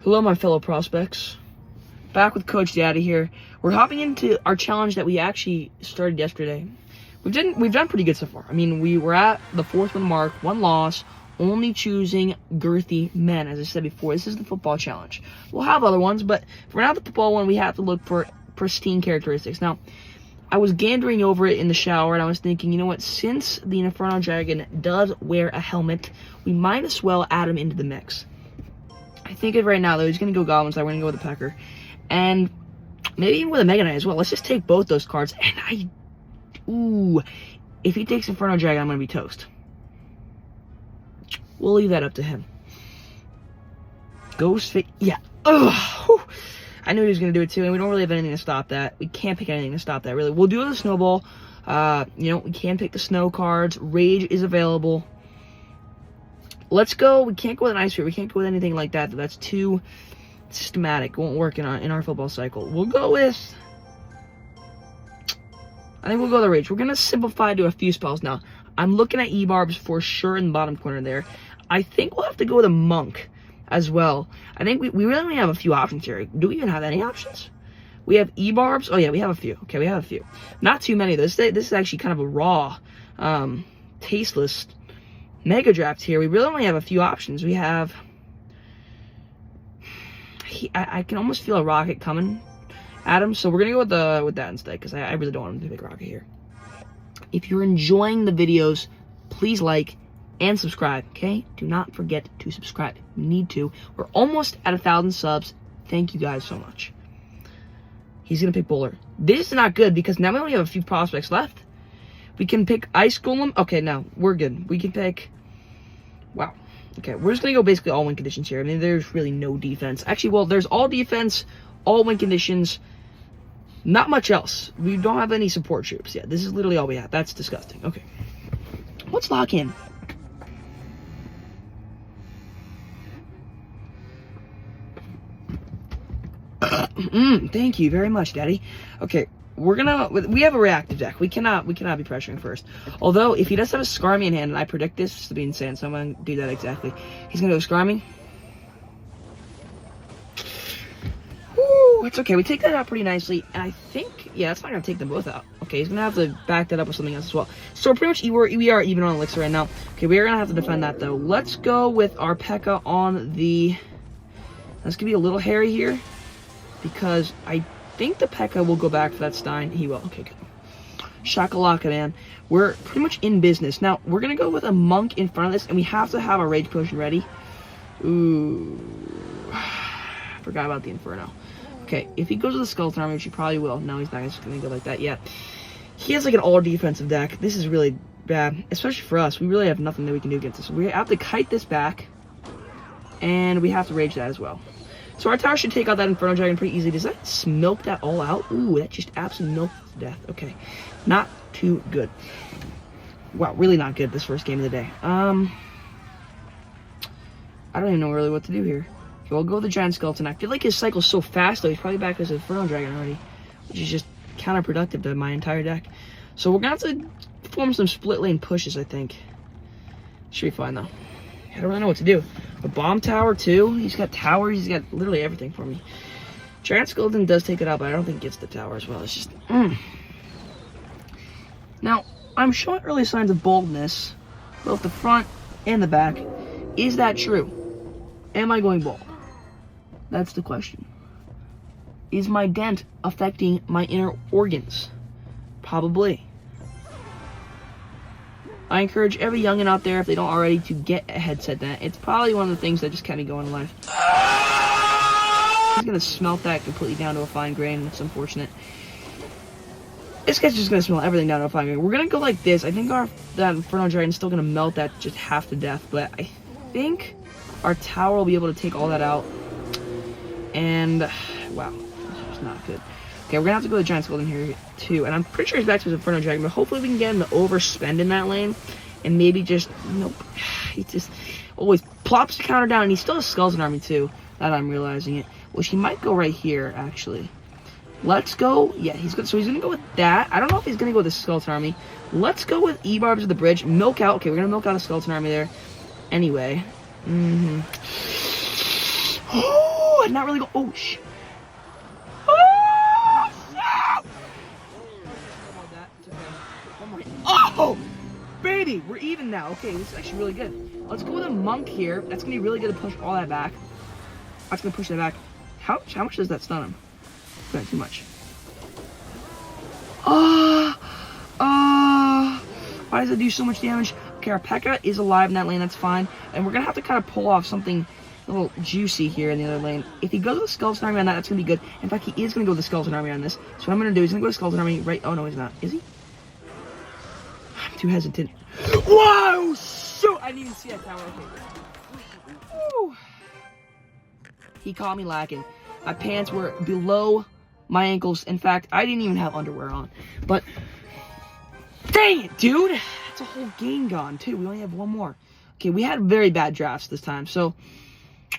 Hello, my fellow prospects. Back with Coach Daddy here. We're hopping into our challenge that we actually started yesterday. We've done pretty good so far. I mean, we were at the 4th win mark, 1 loss, only choosing girthy men. As I said before, this is the football challenge. We'll have other ones, but for now, the football one, we have to look for pristine characteristics. Now, I was gandering over it in the shower, and I was thinking, you know what? Since the Inferno Dragon does wear a helmet, we might as well add him into the mix. I think of right now, though, he's going to go Goblin, so we're going to go with the Pecker. And maybe even with a Mega Knight as well. Let's just take both those cards. And if he takes Inferno Dragon, I'm going to be toast. We'll leave that up to him. Ghost Face, yeah. Ugh. I knew he was going to do it too, and we don't really have anything to stop that. We can't pick anything to stop that, really. We'll do the Snowball. We can pick the Snow cards. Rage is available. Let's go. We can't go with an Ice Sphere. We can't go with anything like that. That's too systematic. Won't work in our football cycle. We'll go with... I think we'll go with the Rage. We're going to simplify to a few spells now. I'm looking at E-Barbs for sure in the bottom corner there. I think we'll have to go with a Monk as well. I think we really only have a few options here. Do we even have any options? We have E-Barbs. Oh, yeah, we have a few. Okay, we have a few. Not too many, though. This is actually kind of a raw, tasteless Mega Draft here. We really only have a few options. We have... I can almost feel a Rocket coming at him, so we're going to go with that instead, because I really don't want him to pick Rocket here. If you're enjoying the videos, please like and subscribe, okay? Do not forget to subscribe. You need to. We're almost at 1,000 subs. Thank you guys so much. He's going to pick Bowler. This is not good, because now we only have a few prospects left. We can pick Ice Golem. Okay, no, we're good. We can pick... Wow. Okay, we're just going to go basically all win conditions here. I mean, there's really no defense. Actually, well, there's all defense, all win conditions, not much else. We don't have any support troops yet. This is literally all we have. That's disgusting. Okay. Let's lock in. Thank you very much, Daddy. Okay, we have a reactive deck. We cannot be pressuring first. Although, if he does have a Skarmy in hand, and I predict this to be insane, so I'm going to do that exactly. He's going to go Skarmy. Woo, it's okay. We take that out pretty nicely, and I think, yeah, that's not going to take them both out. Okay, he's going to have to back that up with something else as well. So pretty much, we are even on Elixir right now. Okay, we are going to have to defend that, though. Let's go with our P.E.K.K.A. on the... That's going to be a little hairy here, because I think the P.E.K.K.A. will go back for that Stein. He will. Okay, good. Shakalaka, man. We're pretty much in business. Now, we're going to go with a Monk in front of this, and we have to have our Rage Potion ready. Ooh. Forgot about the Inferno. Okay, if he goes with the Skeleton Army, which he probably will. No, he's not just going to go like that yet. He has like an all-defensive deck. This is really bad, especially for us. We really have nothing that we can do against this. We have to kite this back, and we have to Rage that as well. So our tower should take out that Inferno Dragon pretty easily. Does that smoke that all out? Ooh, that just absolutely milked to death. Okay, not too good. Wow, really not good this first game of the day. I don't even know really what to do here. Okay, we'll go with the Giant Skeleton. I feel like his cycle's so fast, though. He's probably back as an Inferno Dragon already, which is just counterproductive to my entire deck. So we're going to have to form some split lane pushes, I think. Should be fine, though. I don't really know what to do. A bomb tower, too. He's got towers. He's got literally everything for me. Giant Skeleton does take it out, but I don't think it gets the tower as well. It's just... Now, I'm showing early signs of boldness, both the front and the back. Is that true? Am I going bold? That's the question. Is my dent affecting my inner organs? Probably. I encourage every youngin' out there, if they don't already, to get a headset dent. It's probably one of the things that just kind of go in life. He's going to smelt that completely down to a fine grain. It's unfortunate. This guy's just going to smelt everything down to a fine grain. We're going to go like this. I think that Inferno Dragon is still going to melt that just half to death. But I think our tower will be able to take all that out. And, wow, this is not good. Okay, we're going to have to go with Giant Skeleton here, too. And I'm pretty sure he's back to his Inferno Dragon, but hopefully we can get him to overspend in that lane. And maybe just, nope. He just always plops the counter down, and he still has Skeleton Army, too. That I'm realizing it. Which he might go right here, actually. Let's go. Yeah, he's good. So he's going to go with that. I don't know if he's going to go with the Skeleton Army. Let's go with E-Barbs at the bridge. Milk out. Okay, we're going to milk out a Skeleton Army there. Anyway. Ooh, not really go. Oh, oh, shit! Oh, baby, we're even now. Okay, this is actually really good. Let's go with a monk here. That's gonna be really good to push all that back. That's gonna push that back. How much does that stun him? Not too much. Why does it do so much damage? Okay, our P.E.K.K.A. is alive in that lane, that's fine. And we're gonna have to kind of pull off something a little juicy here in the other lane. If he goes with the Skeleton Army on that, that's gonna be good. In fact, he is gonna go with the Skeleton Army on this. So what I'm gonna do is gonna go with the Skeleton Army right. Oh no, he's not. Is he? I'm too hesitant. Whoa! Shoot! I didn't even see that tower. Okay. Woo. He caught me lacking. My pants were below my ankles. In fact, I didn't even have underwear on. But dang it, dude! That's a whole game gone too. We only have one more. Okay, we had very bad drafts this time, so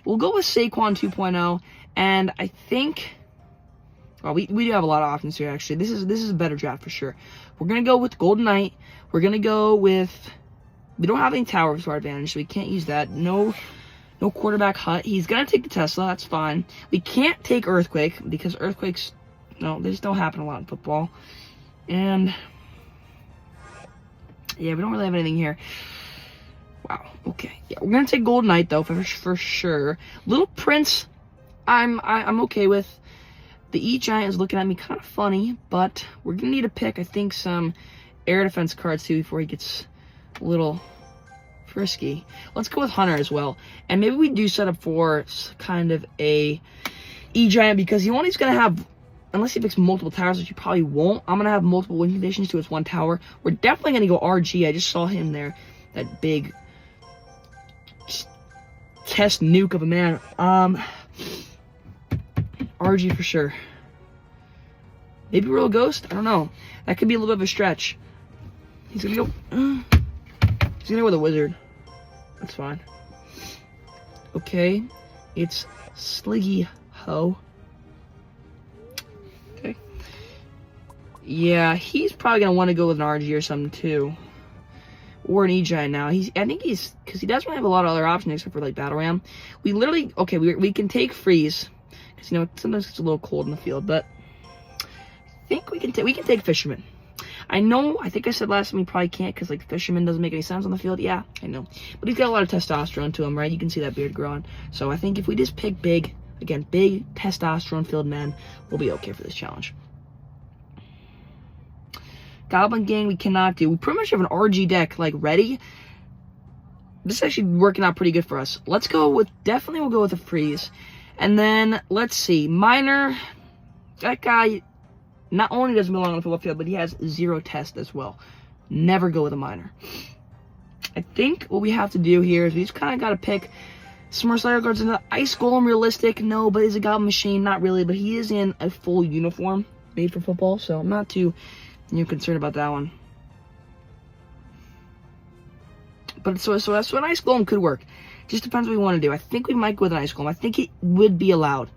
we'll go with Saquon 2.0. And I think, well, we do have a lot of options here. Actually, this is a better draft for sure. We're gonna go with Golden Knight. We're gonna go with. We don't have any towers to our advantage, so we can't use that. No quarterback hut. He's gonna take the Tesla. That's fine. We can't take Earthquake because Earthquakes, no, they just don't happen a lot in football. And yeah, we don't really have anything here. Wow. Okay. Yeah, we're gonna take Golden Knight though for sure. Little Prince, I'm okay with. The E-Giant is looking at me kind of funny, but we're gonna need to pick, I think, some air defense cards too before he gets a little frisky. Let's go with Hunter as well. And maybe we do set up for kind of a E-Giant because he only's going to have, unless he picks multiple towers, which he probably won't, I'm going to have multiple win conditions to his one tower. We're definitely going to go RG. I just saw him there. That big test nuke of a man. RG for sure. Maybe Royal Ghost? I don't know. That could be a little bit of a stretch. He's going to go... He's gonna go with a wizard. That's fine. Okay. It's Sliggy Ho. Okay. Yeah, he's probably gonna want to go with an RG or something too. Or an E-Giant now. I think he's, because he doesn't have a lot of other options except for like Battle Ram. We literally, okay, we can take Freeze. Because, you know, sometimes it's a little cold in the field, but I think we can take Fisherman. I think I said last time he probably can't because, like, Fisherman doesn't make any sense on the field. Yeah, I know. But he's got a lot of testosterone to him, right? You can see that beard growing. So I think if we just pick big, again, big testosterone-filled men, we'll be okay for this challenge. Goblin Gang, we cannot do. We pretty much have an RG deck, like, ready. This is actually working out pretty good for us. Let's go with, definitely we'll go with a Freeze. And then, let's see, Miner, that guy... Not only doesn't belong on the football field, but he has 0 test as well. Never go with a Miner. I think what we have to do here is we just kind of got to pick some more Slayer guards. Into Ice Golem, realistic? No, but is a Goblin Machine? Not really, but he is in a full uniform made for football, so I'm not too concerned about that one. But so an Ice Golem could work. Just depends what we want to do. I think we might go with an Ice Golem. I think it would be allowed.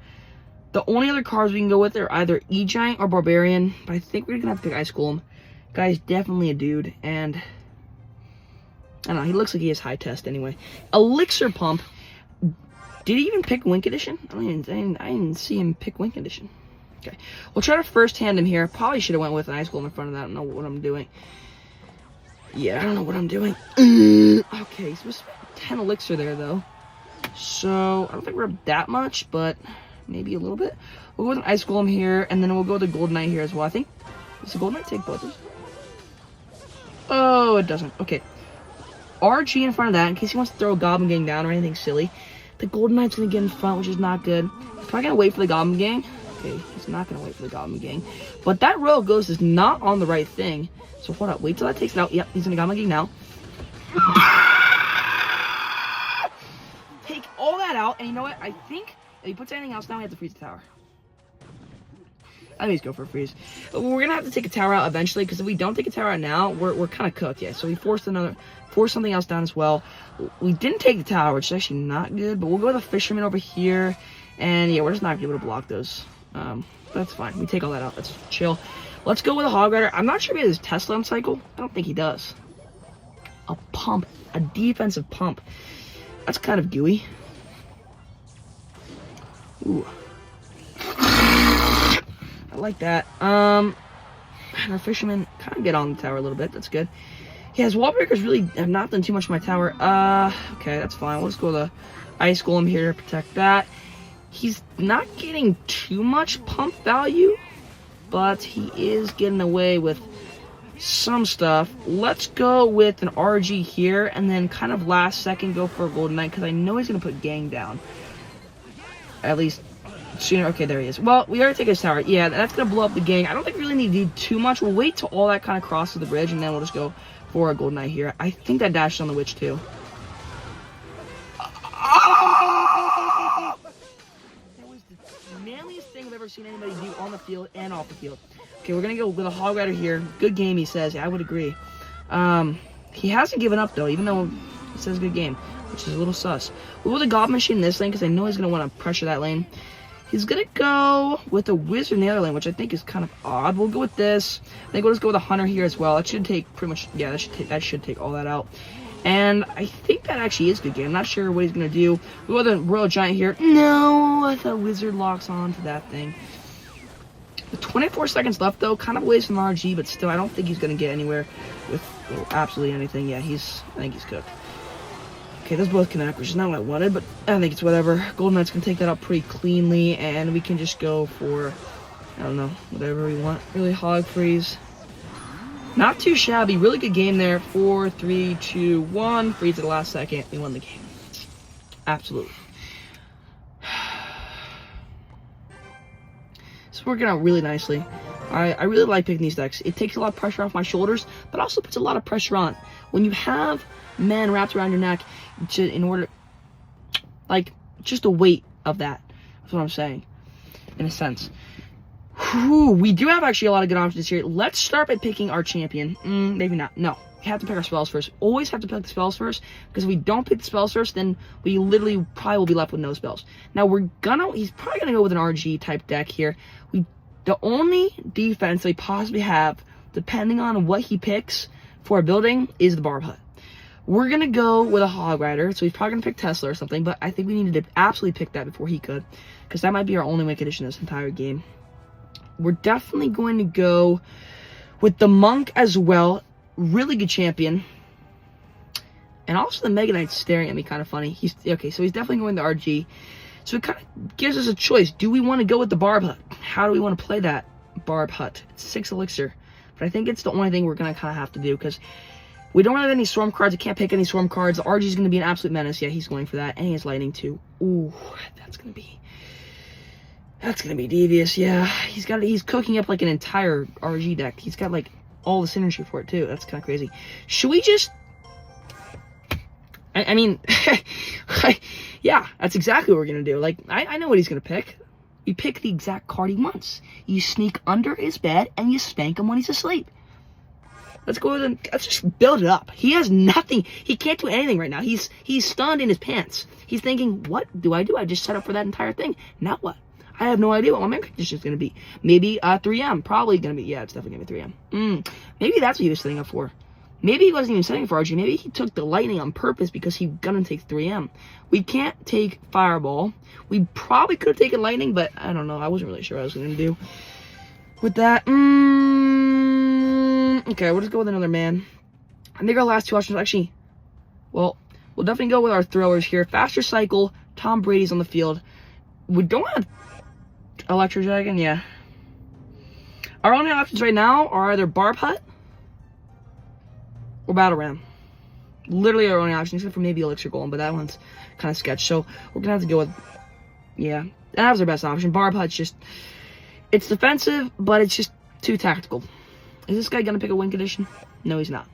The only other cards we can go with are either E-Giant or Barbarian, but I think we're going to have to pick Ice Golem. Guy's definitely a dude, and I don't know, he looks like he has high test anyway. Elixir Pump. Did he even pick Win Condition? I didn't see him pick Win Condition. Okay, we'll try to first hand him here. Probably should have went with an Ice Golem in front of that. I don't know what I'm doing. Yeah, I don't know what I'm doing. Okay, so we spent 10 Elixir there, though. So, I don't think we're up that much, but... maybe a little bit. We'll go with an Ice Golem here, and then we'll go with the Golden Knight here as well. I think, does the Golden Knight take both of these? Oh, it doesn't. Okay. RG in front of that, in case he wants to throw a Goblin Gang down or anything silly. The Golden Knight's going to get in front, which is not good. He's probably going to wait for the Goblin Gang. Okay, he's not going to wait for the Goblin Gang. But that Royal Ghost is not on the right thing. So hold up, wait till that takes it out. Yep, he's in the Goblin Gang now. Take all that out, and you know what? I think... if he puts anything else down, we have to freeze the tower. I think he's go for a freeze. We're going to have to take a tower out eventually, because if we don't take a tower out now, we're kind of cooked, yeah. So we forced something else down as well. We didn't take the tower, which is actually not good, but we'll go with a Fisherman over here. And yeah, we're just not going to be able to block those. That's fine. We take all that out. That's chill. Let's go with a Hog Rider. I'm not sure if he has his Tesla on cycle. I don't think he does. A pump. A defensive pump. That's kind of gooey. Ooh. I like that. And our fishermen kind of get on the tower a little bit. That's good. Yeah, his wall breakers really have not done too much to my tower. Okay, that's fine. We'll just go with the ice golem here to protect that. He's not getting too much pump value, but he is getting away with some stuff. Let's go with an RG here, and then kind of last second go for a Golden Knight, because I know he's going to put gang down. At least sooner. Okay, there he is. Well, we already take his tower. Yeah, that's going to blow up the gang. I don't think we really need to do too much. We'll wait till all that kind of crosses the bridge, and then we'll just go for a Golden Knight here. I think that dashed on the Witch, too. That was the manliest thing I've ever seen anybody do on the field and off the field. Okay, we're going to go with a Hog Rider here. Good game, he says. Yeah, I would agree. He hasn't given up, though, even though he says good game, which is a little sus. We'll go with a Goblin Machine in this lane, because I know he's going to want to pressure that lane. He's going to go with a Wizard in the other lane, which I think is kind of odd. We'll go with this. I think we'll just go with a Hunter here as well. That should take pretty much, yeah, that should take all that out. And I think that actually is a good game. I'm not sure what he's going to do. We'll go with a Royal Giant here. No, the Wizard locks on to that thing. With 24 seconds left, though, kind of waste from RG, but still, I don't think he's going to get anywhere with absolutely anything. Yeah, I think he's cooked. Okay, those both connect, which is not what I wanted, but I think it's whatever. Golden Knights can take that out pretty cleanly, and we can just go for, I don't know, whatever we want. Really, Hog Freeze. Not too shabby. Really good game there. 4, 3, 2, 1. Freeze at the last second. We won the game. Absolutely. It's working out really nicely. I really like picking these decks. It takes a lot of pressure off my shoulders, but also puts a lot of pressure on. When you have men wrapped around your neck, in order, like, just the weight of that. That's what I'm saying, in a sense. Whew, we do have actually a lot of good options here. Let's start by picking our champion. Maybe not. No, we have to pick our spells first. Always have to pick the spells first, because if we don't pick the spells first, then we literally probably will be left with no spells. Now he's probably gonna go with an RG type deck here. The only defense that we possibly have, depending on what he picks for a building, is the Barb Hut. We're going to go with a Hog Rider, so he's probably going to pick Tesla or something, but I think we needed to absolutely pick that before he could, because that might be our only win condition this entire game. We're definitely going to go with the Monk as well. Really good champion. And also the Mega Knight's staring at me kind of funny. Okay, so he's definitely going to RG. So it kind of gives us a choice. Do we want to go with the Barb Hut? How do we want to play that Barb Hut? It's 6 elixir. But I think it's the only thing we're going to kind of have to do, because we don't have any Storm cards. I can't pick any Storm cards. The RG is going to be an absolute menace. Yeah, he's going for that. And he has Lightning too. Ooh, that's going to be devious. Yeah, he's cooking up like an entire RG deck. He's got like all the synergy for it too. That's kind of crazy. Should we just... I mean, yeah, that's exactly what we're going to do. Like, I know what he's going to pick. You pick the exact card he wants. You sneak under his bed and you spank him when he's asleep. Let's go with him. Let's just build it up. He has nothing. He can't do anything right now. He's stunned in his pants. He's thinking, what do? I just set up for that entire thing. Now what? I have no idea what my main condition is going to be. Maybe 3M. Probably going to be, yeah, it's definitely going to be 3M. Maybe that's what he was setting up for. Maybe he wasn't even setting for RG. Maybe he took the Lightning on purpose because he's going to take 3M. We can't take Fireball. We probably could have taken Lightning, but I don't know. I wasn't really sure what I was going to do with that. Okay, we'll just go with another man. I think our last two options actually, well, we'll definitely go with our throwers here. Faster Cycle, Tom Brady's on the field. We don't have Electro Dragon, yeah. Our only options right now are either Barb Hut or Battle Ram. Literally our only option, except for maybe Elixir Golem, but that one's kind of sketch. So we're going to have to go with, yeah, that was our best option. Barb Hut's just, it's defensive, but it's just too tactical. Is this guy going to pick a win condition? No, he's not.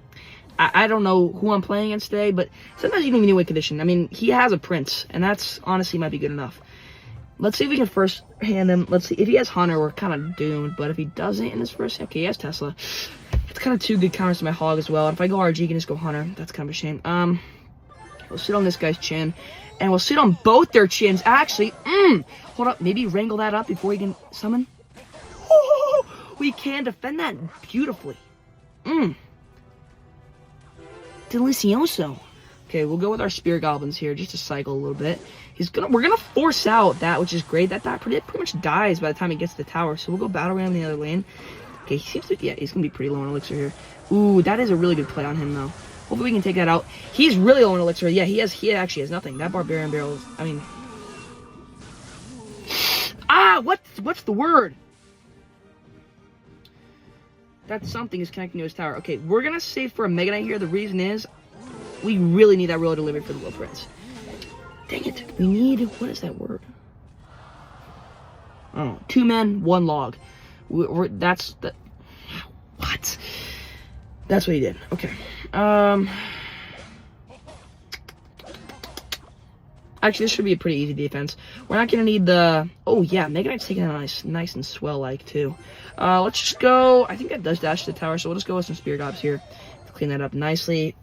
I don't know who I'm playing against today, but sometimes you don't even need a win condition. I mean, he has a Prince, and that's honestly might be good enough. Let's see if we can first hand him. Let's see. If he has Hunter, we're kind of doomed. But if he doesn't in his first... Okay, he has Tesla. It's kind of two good counters to my Hog as well. And if I go RG, you can just go Hunter. That's kind of a shame. We'll sit on this guy's chin. And we'll sit on both their chins. Actually, hold up. Maybe wrangle that up before he can summon. Oh, we can defend that beautifully. Delicioso. Okay, we'll go with our Spear Goblins here just to cycle a little bit. We're gonna force out that, which is great. That pretty much dies by the time he gets to the tower. So we'll go Battle Ram in the other lane. Okay, yeah, he's gonna be pretty low on elixir here. Ooh, that is a really good play on him though. Hopefully we can take that out. He's really low on elixir. Yeah, he actually has nothing. That Barbarian Barrel is, I mean, what's the word? That something is connecting to his tower. Okay, we're gonna save for a Mega Knight here. The reason is we really need that royal delivery for the Will Prince. Dang it. We need, what is that word? Oh, 2 men, 1 log. That's what? That's what he did. Okay. Actually, this should be a pretty easy defense. We're not gonna need the. Oh yeah, Mega Knight's taking it nice and swell like too. Let's just go. I think that does dash to the tower, so we'll just go with some Spear Gobs here to clean that up nicely.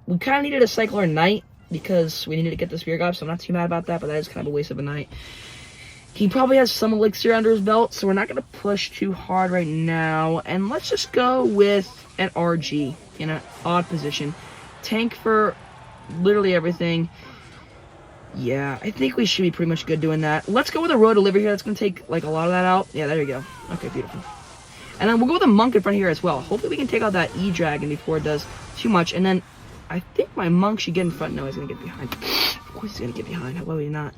We kind of needed to cycle our Knight because we needed to get the Spear Gobs, so I'm not too mad about that. But that is kind of a waste of a Knight. He probably has some elixir under his belt, so we're not gonna push too hard right now. And let's just go with an RG in an odd position. Tank for literally everything. Yeah, I think we should be pretty much good doing that. Let's go with a road delivery here. That's going to take, like, a lot of that out. Yeah, there you go. Okay, beautiful. And then we'll go with a monk in front here as well. Hopefully we can take out that E-Dragon before it does too much. And then I think my monk should get in front. No, he's going to get behind. Of course he's going to get behind. How about he not?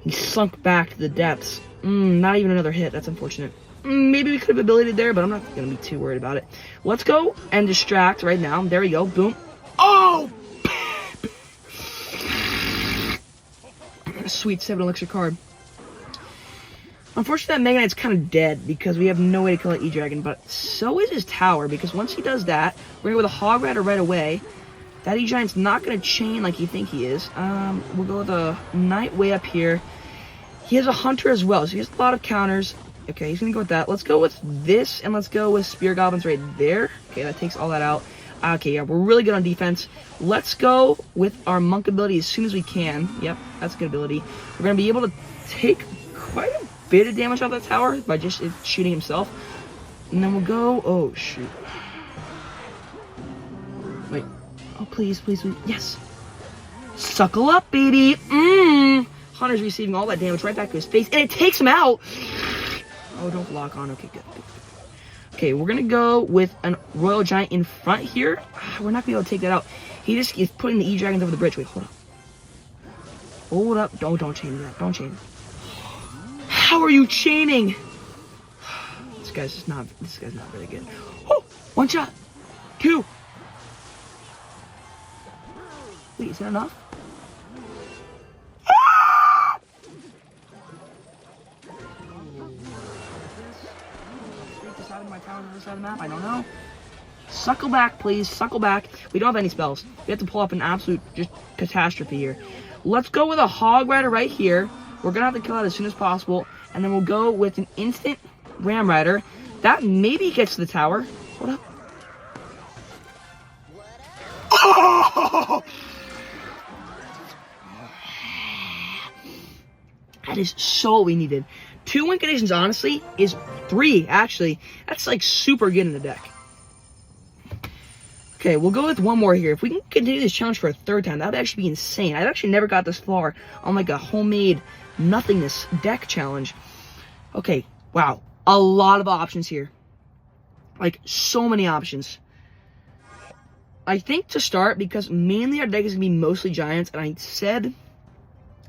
He sunk back to the depths. Not even another hit. That's unfortunate. Maybe we could have ability there, but I'm not going to be too worried about it. Let's go and distract right now. There we go. Boom. Oh! Sweet 7 elixir card. Unfortunately, that Mega Knight's kind of dead because we have no way to kill that E-Dragon, but so is his tower, because once he does that, we're going to go with a Hog Rider right away. That E-Giant's not going to chain like you think he is. We'll go with a Knight way up here. He has a Hunter as well, so he has a lot of counters. Okay, he's going to go with that. Let's go with this, and let's go with Spear Goblins right there. Okay, that takes all that out. Okay, yeah, we're really good on defense. Let's go with our monk ability as soon as we can. Yep, that's a good ability. We're going to be able to take quite a bit of damage off that tower by just shooting himself. And then we'll go... Oh, shoot. Wait. Oh, please, please, please. Yes. Suckle up, baby. Hunter's receiving all that damage right back to his face, and it takes him out. Oh, don't lock on. Okay, good. Okay, we're going to go with a Royal Giant in front here. We're not going to be able to take that out. He just is putting the E-Dragons over the bridge. Wait, hold up. Hold up. Don't chain that. Don't chain. How are you chaining? This guy's not very good. Oh, 1 shot. 2. Wait, is that enough? My tower on the other side of the map? I don't know. Suckle back, please. Suckle back. We don't have any spells. We have to pull up an absolute just catastrophe here. Let's go with a Hog Rider right here. We're going to have to kill it as soon as possible. And then we'll go with an instant Ram Rider. That maybe gets to the tower. Hold up. Oh! That is so what we needed. 2 Incantations, honestly, is 3, actually. That's, like, super good in the deck. Okay, we'll go with 1 more here. If we can continue this challenge for a 3rd time, that would actually be insane. I've actually never got this far on, like, a homemade nothingness deck challenge. Okay, wow. A lot of options here. Like, so many options. I think to start, because mainly our deck is going to be mostly Giants, and I said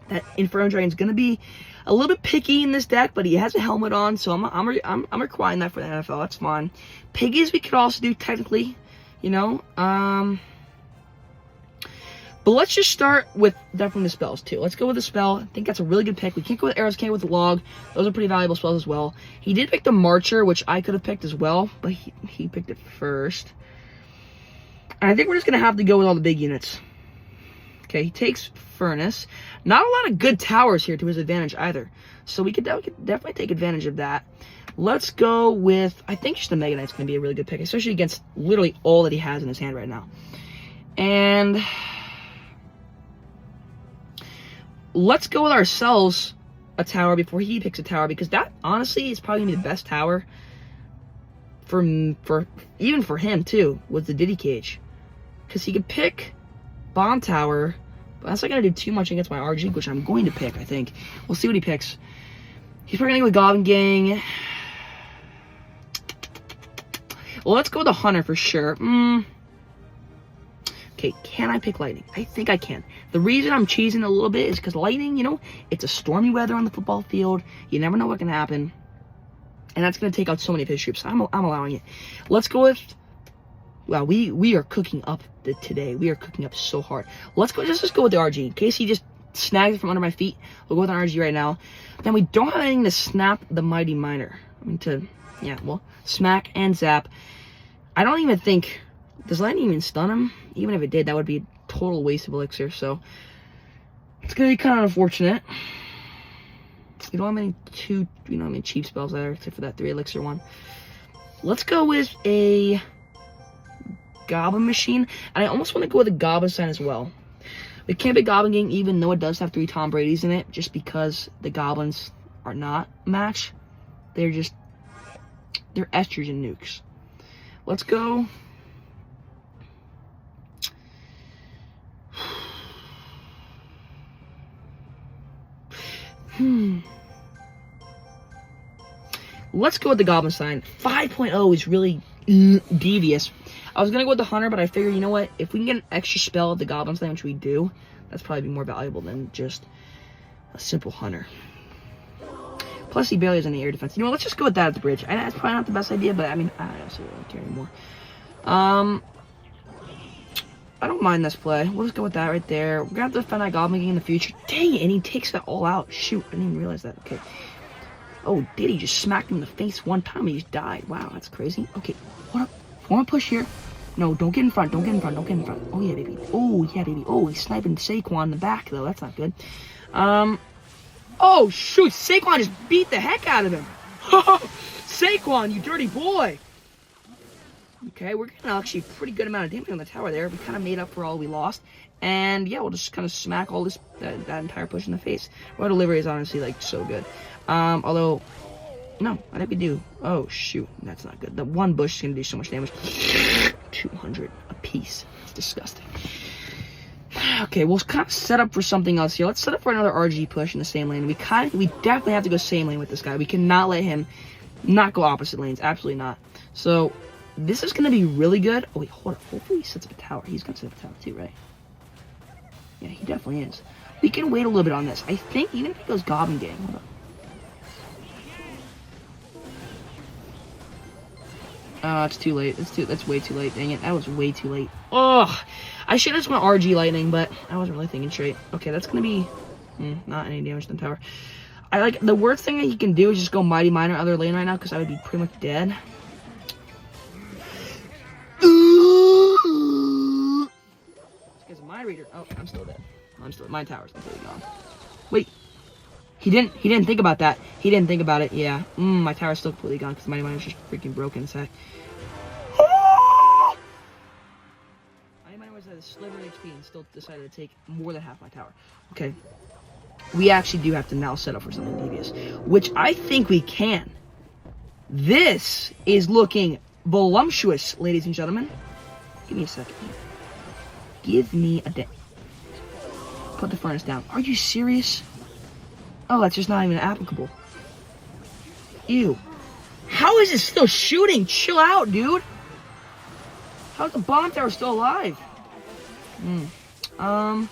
that Inferno Dragon's going to be a little bit picky in this deck, but he has a helmet on, so I'm requiring that for the NFL. That's fine. Piggies we could also do technically, you know. But let's just start with definitely the spells too. Let's go with the spell. I think that's a really good pick. We can't go with arrows, can't go with the log. Those are pretty valuable spells as well. He did pick the Marcher, which I could have picked as well, but he picked it first. And I think we're just gonna have to go with all the big units. Okay, he takes Furnace. Not a lot of good towers here to his advantage either. So we could definitely take advantage of that. Let's go with, I think just the Mega Knight's going to be a really good pick, especially against literally all that he has in his hand right now. And let's go with ourselves a tower before he picks a tower, because that, honestly, is probably going to be the best tower for even for him, too, with the Diddy Cage. Because he could pick Bomb Tower. But that's not going to do too much against my RG, which I'm going to pick, I think. We'll see what he picks. He's probably going to go with Goblin Gang. Well, let's go with the Hunter for sure. Okay, can I pick Lightning? I think I can. The reason I'm cheesing a little bit is because Lightning, you know, it's a stormy weather on the football field. You never know what can happen. And that's going to take out so many of his troops. I'm allowing it. Let's go with... Wow, we are cooking up today. We are cooking up so hard. Let's just go with the RG. In case he just snags it from under my feet, we'll go with the RG right now. Then we don't have anything to snap the Mighty Miner. Smack and zap. I don't even think... Does Lightning even stun him? Even if it did, that would be a total waste of elixir, so... It's gonna be kind of unfortunate. We don't have any cheap spells there, except for that 3 elixir one. Let's go with a... Goblin Machine, and I almost want to go with a Goblin Sign as well. We can't be Goblin Gang, even though it does have 3 Tom Brady's in it, just because the Goblins are not match. They're estrogen nukes. Let's go. Let's go with the Goblin Sign. 5.0 is really devious. I was going to go with the Hunter, but I figured, you know what? If we can get an extra spell of the Goblin Sign, which we do, that's probably be more valuable than just a simple Hunter. Plus, he barely has any air defense. You know what? Let's just go with that at the bridge. That's probably not the best idea, but I mean, I also don't care anymore. I don't mind this play. We'll just go with that right there. We're going to have to defend that Goblin King in the future. Dang it, and he takes that all out. Shoot, I didn't even realize that. Okay. Oh, did he just smacked him in the face one time? He just died. Wow, that's crazy. Okay, what up? Want to push here? No, don't get in front. Don't get in front. Don't get in front. Oh, yeah, baby. Oh, yeah, baby. Oh, he's sniping Saquon in the back, though. That's not good. Oh, shoot. Saquon just beat the heck out of him. Saquon, you dirty boy. Okay, we're getting actually a pretty good amount of damage on the tower there. We kind of made up for all we lost. And, yeah, we'll just kind of smack all this, that entire push in the face. Our delivery is honestly, like, so good. Although... No, I think we do. Oh, shoot. That's not good. The one bush is going to do so much damage. 200 a piece. It's disgusting. Okay, we'll kind of set up for something else here. Let's set up for another RG push in the same lane. We definitely have to go same lane with this guy. We cannot let him not go opposite lanes. Absolutely not. So, this is going to be really good. Oh, wait, hold up. Hopefully he sets up a tower. He's going to set up a tower too, right? Yeah, he definitely is. We can wait a little bit on this. I think even if he goes Goblin Gang. Hold up. It's too late. That's way too late. Dang it. That was way too late. Ugh. I should have just went RG Lightning, but I wasn't really thinking straight. Okay, that's gonna be not any damage to the tower. The worst thing that he can do is just go Mighty Miner other lane right now, because I would be pretty much dead. This guy's a mind reader. Oh, I'm still dead. My tower's completely gone. Wait. He didn't think about that. He didn't think about it. Yeah. My tower's still completely gone because Mighty Miner's just freaking broken as heck. Mighty Miner was at a sliver of HP and still decided to take more than half my tower. Okay. We actually do have to now set up for something devious, which I think we can. This is looking voluptuous, ladies and gentlemen. Give me a second here. Give me a day. Put the furnace down. Are you serious? Oh, that's just not even applicable. Ew. How is it still shooting? Chill out, dude. How's the bomb tower still alive? Okay,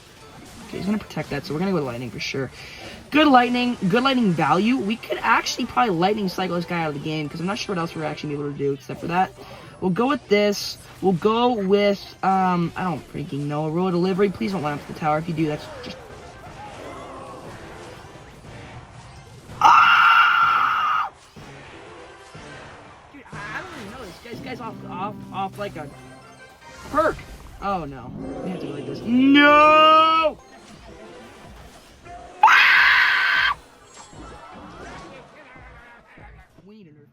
he's gonna protect that, so we're gonna go with lightning for sure. Good lightning value. We could actually probably lightning cycle this guy out of the game, because I'm not sure what else we're actually able to do except for that. We'll go with this. We'll go with, I don't freaking know. A royal delivery. Please don't line up to the tower. If you do, that's just... Ah! Dude, I don't even know this guy's off like a perk. Oh no. We have to go like this. No! Ah! We need a nerf.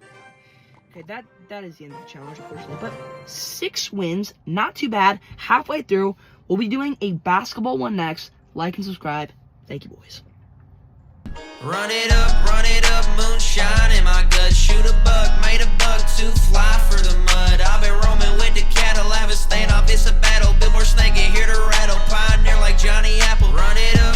Okay, that is the end of the challenge, unfortunately. But 6 wins, not too bad. Halfway through, we'll be doing a basketball one next. Like and subscribe. Thank you, boys. Run it up, moonshine in my gut. Shoot a buck, made a buck to fly for the mud. I've been roaming with the cattle, have a stand off, it's a battle. Billboard snake, get here to rattle. Pioneer like Johnny Apple. Run it up.